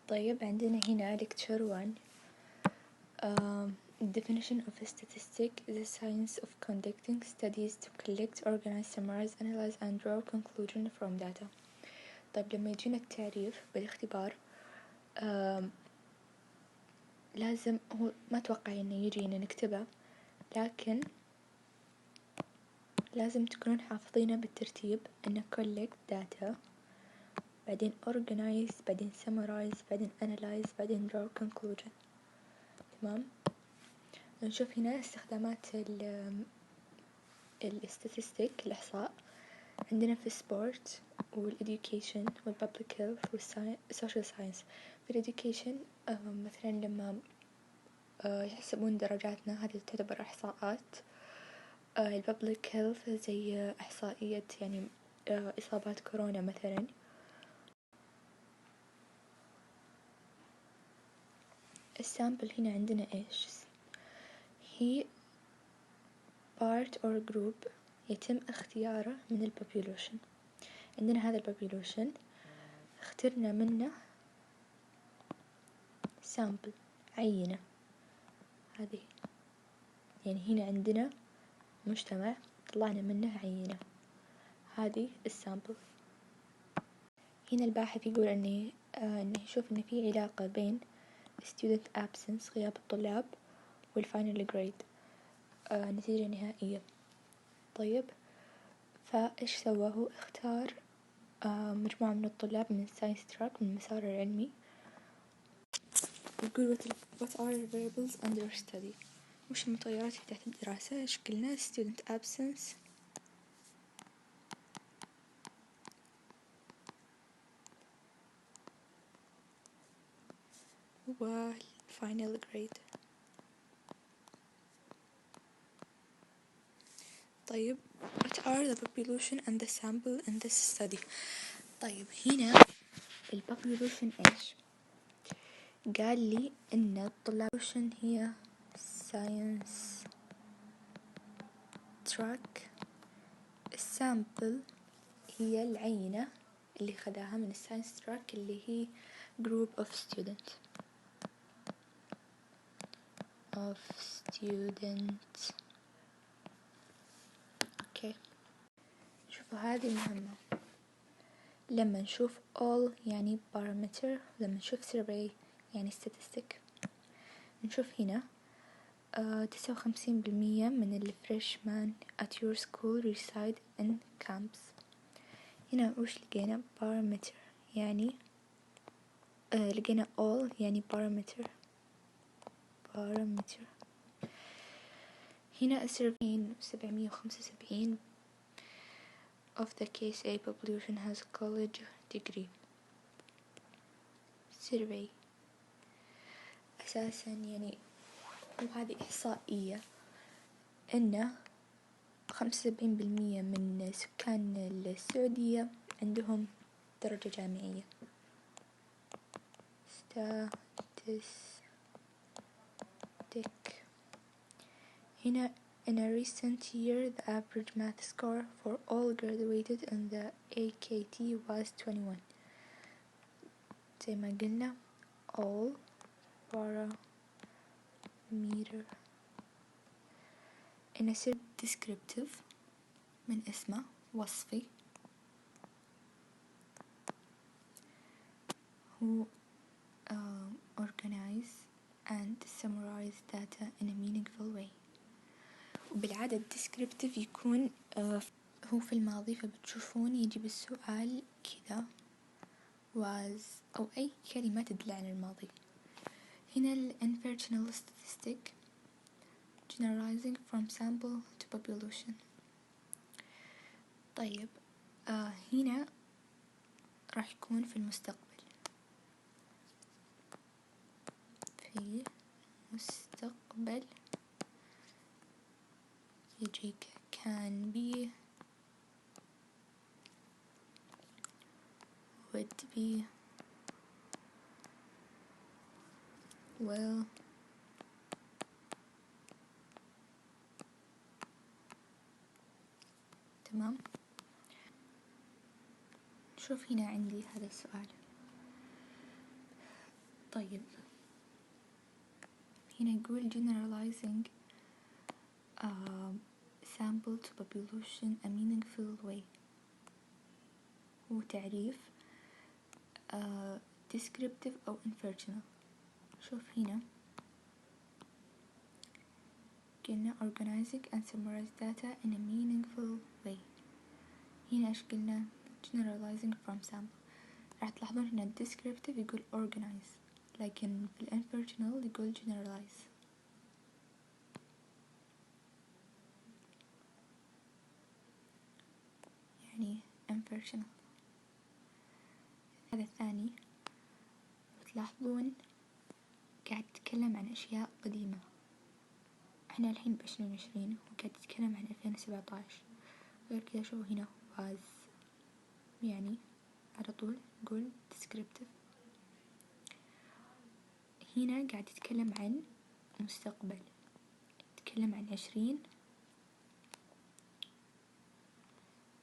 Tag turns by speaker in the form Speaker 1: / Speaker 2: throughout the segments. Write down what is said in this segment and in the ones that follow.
Speaker 1: طيب عندنا هنا lecture 1. Definition of a statistic is a science of conducting studies to collect, organize, summarize, analyze and draw conclusion from data. طيب لما يجينا التعريف بالاختبار لازم هو ما أتوقع إنه يجينا نكتبه، لكن لازم تكونون حافظينه بالترتيب، إنه collect data، بعدين organize، بعدين summarize، بعدين analyze، بعدين draw conclusion. تمام. نشوف هنا استخدامات الستاتستيك الإحصاء عندنا في السبورت والإديوكيشن والبابليك هيلث والسوشيال ساينس. في الإديوكيشن مثلا لما يحسبون درجاتنا هذه تعتبر إحصاءات. البابليك هيلث زي إحصائية يعني إصابات كورونا مثلا. السامبل هنا عندنا إيش؟ هي part or group يتم اختياره من البوبولوشن. عندنا هذا البوبولوشن اخترنا منه sample عينة، هذه يعني هنا عندنا مجتمع طلعنا منه عينة، هذه السامبل. هنا الباحث يقول إنه يشوف إن في علاقة بين student absence غياب الطلاب والفاينل grade النتيجة النهائية. طيب فإيش سوى؟ هو اختار مجموعة من الطلاب من ساينس تراك من المسار العلمي. يقول what are the variables under study؟ وش المتغيرات اللي تحت الدراسة؟ إيش قلنا؟ student absence و final grade. طيب what are the population and the sample in this study؟ طيب هنا البوبولوشن إيش؟ قال لي إن الطلاب هي science track، السامبل هي العينة اللي خداها من الساينس تراك اللي هي group of students اوكي. شوفوا هذه مهمة. لما نشوف all يعني parameter، لما نشوف survey يعني statistic. نشوف هنا 59% من الفريشمان at your school reside in camps. هنا وش لقينا؟ parameter يعني لقينا all يعني parameter. هنا 775 of the case A population has a college degree. survey أساسا يعني وهذه إحصائية إن 75% من سكان السعودية عندهم درجة جامعية. statistic. هنا in a recent year the average math score for all graduated in the AKT was 21. زي ما قلنا all parameter. in a descriptive من اسمه وصفي who organize and summarize data in a meaningful way. وبالعادة descriptive يكون هو في الماضي، فبتشوفون يجي بالسؤال كذا was أو أي كلمة تدل على الماضي. هنا ال inferential statistic generalizing from sample to population. طيب هنا راح يكون في المستقبل، يجيك can be would be will تمام. شوف هنا عندي هذا السؤال طيب هنا يقول generalizing sample to population a meaningful way. هو تعريف descriptive أو inferential. شوف هنا قلنا organizing and summarize data in a meaningful way. هنا إيش قلنا generalizing from sample. راح تلاحظون هنا descriptive يقول organize، لكن في inferential يقول generalize. يعني inferential. هذا الثاني بتلاحظون قاعد يتكلم عن أشياء قديمة. احنا الحين ب2020 وقاعد يتكلم عن 2017. غير كذا شوفوا هنا was، يعني على طول نقول descriptive. هنا قاعد يتكلم عن مستقبل، يتكلم عن 20.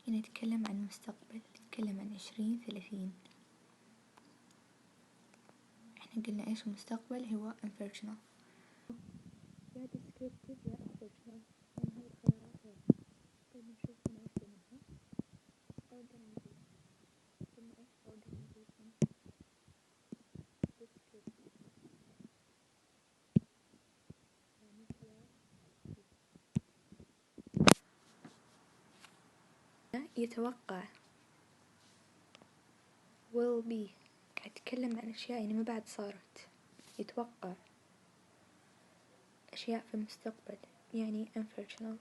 Speaker 1: هنا يتكلم عن مستقبل، يتكلم عن 2030. احنا قلنا ايش المستقبل هو inferential. يا descriptive يا inferential، يعني هاي الخيارات واضحة. طيب نشوف هنا واحدة منها organization. قلنا ايش organization؟ descriptive، يعني يتوقع will be، قاعد يتكلم عن أشياء يعني ما بعد صارت، يتوقع أشياء في المستقبل يعني inferential.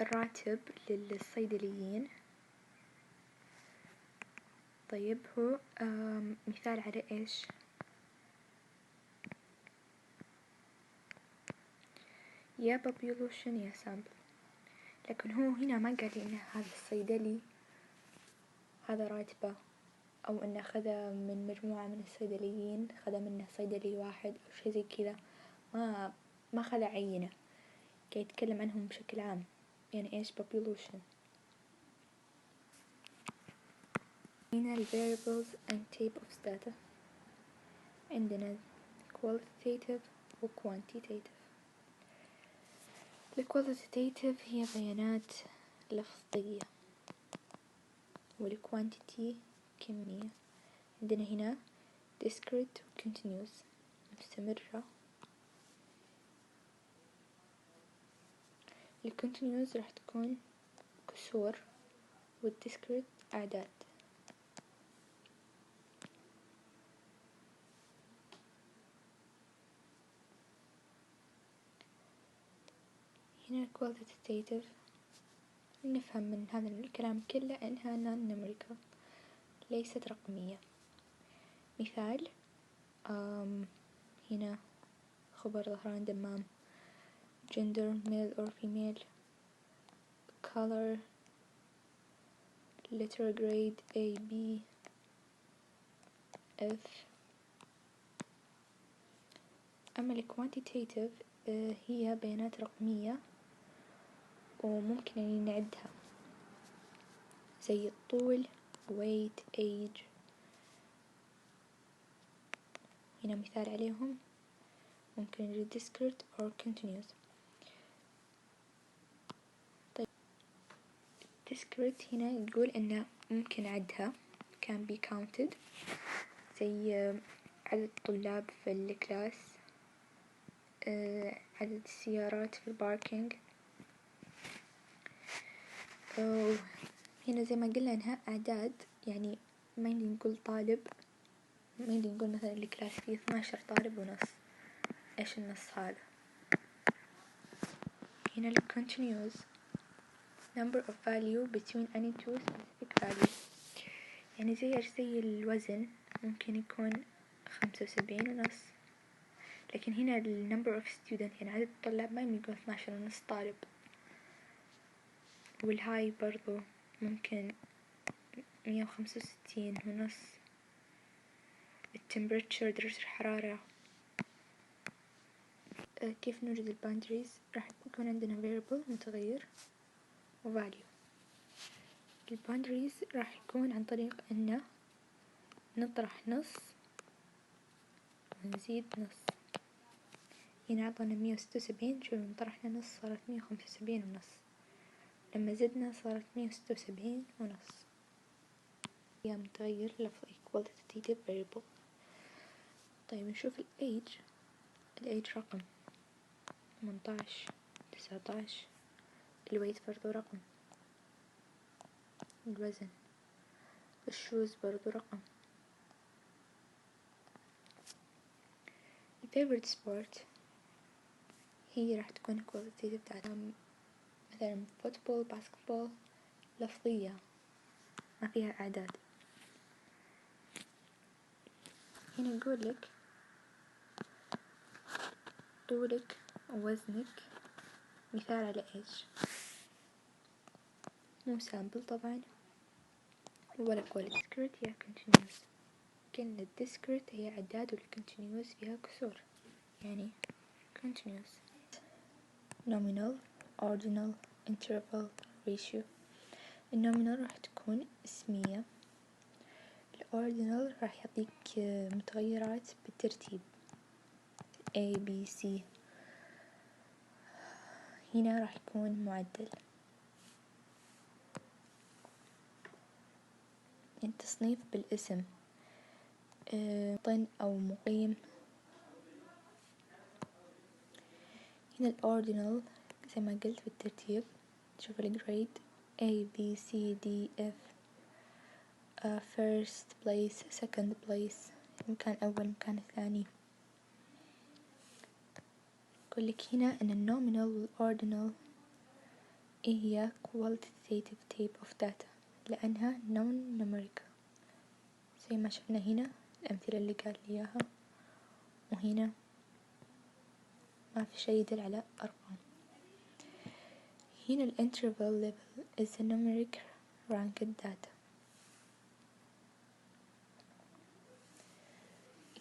Speaker 1: الراتب للصيدليين، طيب هو مثال على إيش؟ يا population يا sample، لكن هو هنا ما قال لي إن هذا الصيدلي هذا راتبه، أو إنه أخذه من مجموعة من الصيدليين، أخذه منه صيدلي واحد أو شي زي كذا. ما أخذ عينة، قاعد يتكلم عنهم بشكل عام، يعني إيش population. هنا ال variables and type of data، عندنا qualitative و quantitative. ال qualitative هي بيانات لفظية، وال quantity كمية. عندنا هنا discrete و continuous، مستمرة. ال continuous راح تكون كسور، وال discrete أعداد. هنا qualitative نفهم من هذا الكلام كله إنها non-numerical، ليست رقمية. مثال هنا خبر ظهران دمام، gender male or female، color letter grade A B F. أما ال quantitative هي بيانات رقمية وممكن يعني نعدها، زي الطول weight age. هنا مثال عليهم ممكن نجد discrete or continuous. طيب discrete هنا يقول إنه ممكن عدها can be counted، زي عدد الطلاب في الكلاس، عدد السيارات في الباركينج. هنا زي ما قلنا إنها أعداد، يعني ما يمدي نقول طالب، ما يمدي نقول مثلا الكلاس فيه 12 طالب ونص، إيش النص هذا؟ هنا ال continuous number of value between any two specific values، يعني زي الوزن ممكن يكون 75 ونص، لكن هنا ال number of student يعني عدد الطلاب ما يمدي يكون 12 ونص طالب. والهاي برضو ممكن 165 ونص. التمبريتشر درجة الحرارة. كيف نوجد الباوندريز؟ راح يكون عندنا variable متغير و value. الباوندريز راح يكون عن طريق إنه نطرح نص ونزيد نص. هنا عطانا 176، شوف لما طرحنا نص صارت 175 ونص، لما زدنا صارت 176 ونص. هي متغير لفظي qualitative variable. طيب نشوف الأيج رقم 18 19. الويت برضو رقم، الوزن، الشوز برضو رقم. الفيفورت سبورت هي راح تكون كواليتيف بتاعتها، مثلا فوتبول، باسكتبول، لفظية ما فيها أعداد. هنا طولك ووزنك مثال على إيش، مو سامبل طبعا ولا كواليتي. discrete هي continuous، كلمة discrete هي أعداد والcontinuous فيها كسور، يعني continuous. nominal، ordinal، interval، ratio. الnominal راح تكون اسمية، الordinal راح يعطيك متغيرات بالترتيب A B C. هنا راح يكون معدل، يعني تصنيف بالاسم، طن أو مقيم. هنا الأوردينال زي ما قلت بالترتيب، تشوف الجريد A B C D F، first place second place، مكان أول مكان الثاني. يقولك هنا إن النومينال والأوردينال هي qualitative type of data لأنها non numerical، زي ما شفنا هنا الأمثلة اللي قال لي إياها، وهنا ما في شي يدل على أرقام. هنا الانترفال level is a numeric ranked data.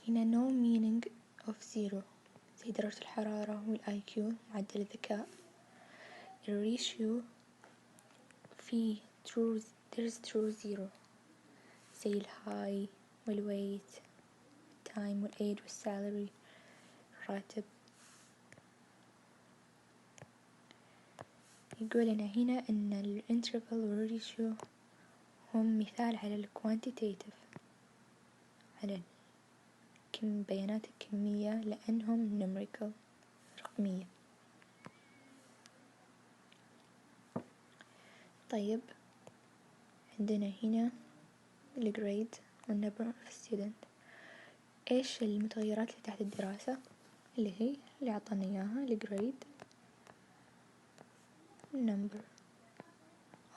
Speaker 1: هنا no meaning of zero زي درجة الحرارة والآي كيو معدل الذكاء. الريشيو في true there's true zero زي الهاي والويت والتايم والأيج والسالري الراتب. يقول لنا هنا إن الانترفال والريشيو هم مثال على الكوانتيتيف، على بيانات الكمية لأنهم numerical رقمية. طيب عندنا هنا الجريد والنمبر اوف ستودنت. ايش المتغيرات اللي تحت الدراسة؟ اللي عطانا اياها الجريد number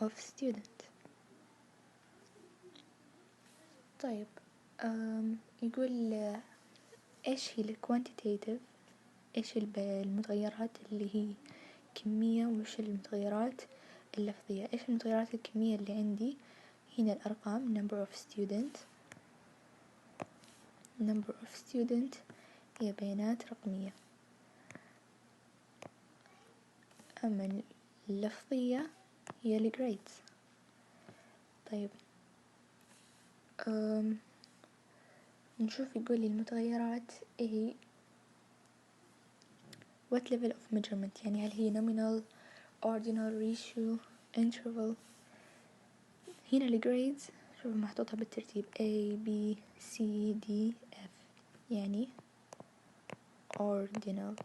Speaker 1: of student. طيب يقول ايش هي الكوانتيتيف، ايش المتغيرات اللي هي كمية، وايش المتغيرات اللفظية. ايش المتغيرات الكمية اللي عندي؟ هنا الأرقام number of student هي بيانات رقمية. أما اللفظية هي الجريدز. طيب نشوف يقول لي المتغيرات هي what level of measurement، يعني هل هي nominal ordinal ratio interval. هنا الجريدز شوف محطوطة بالترتيب A B C D F، يعني ordinal.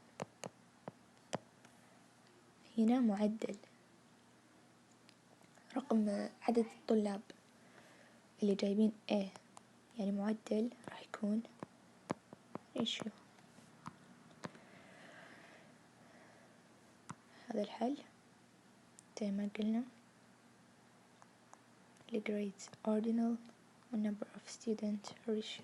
Speaker 1: هنا معدل، رقم عدد الطلاب اللي جايبين A، يعني معدل راح يكون ratio. هذا الحل زي ما قلنا الجريدز ordinal والنمبر of student ratio.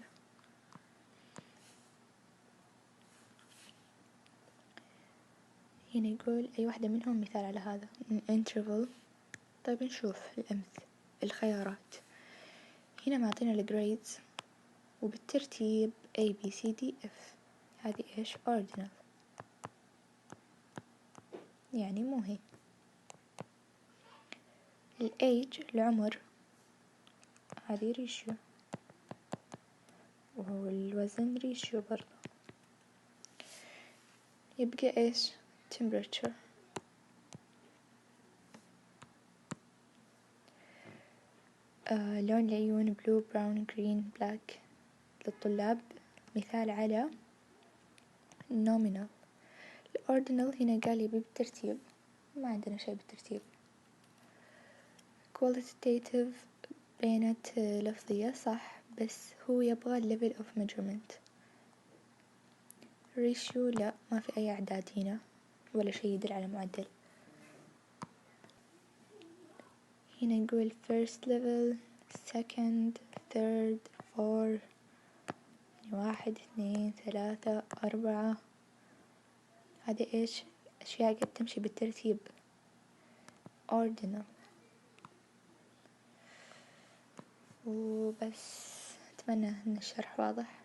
Speaker 1: هنا يقول أي واحدة منهم مثال على هذا interval. طيب نشوف الخيارات. هنا معطينا الجريدز وبالترتيب A B C D F، هذه إيش ordinal، يعني مو هي. الage العمر، هذه ريشيو، والوزن ريشيو برضه. يبقى إيش؟ temperature. لون العيون بلو براون جرين بلاك للطلاب، مثال على nominal. الأوردينال هنا قال يبي بالترتيب، ما عندنا شي بالترتيب. qualitative بيانات لفظية صح، بس هو يبغى level of measurement. ratio لا، ما في أي أعداد هنا ولا شي يدل على معدل. هنا نقول first level second third four، 1 2 3 4. هذه إيش؟ أشياء قد تمشي بالترتيب ordinal. وبس، أتمنى أن الشرح واضح.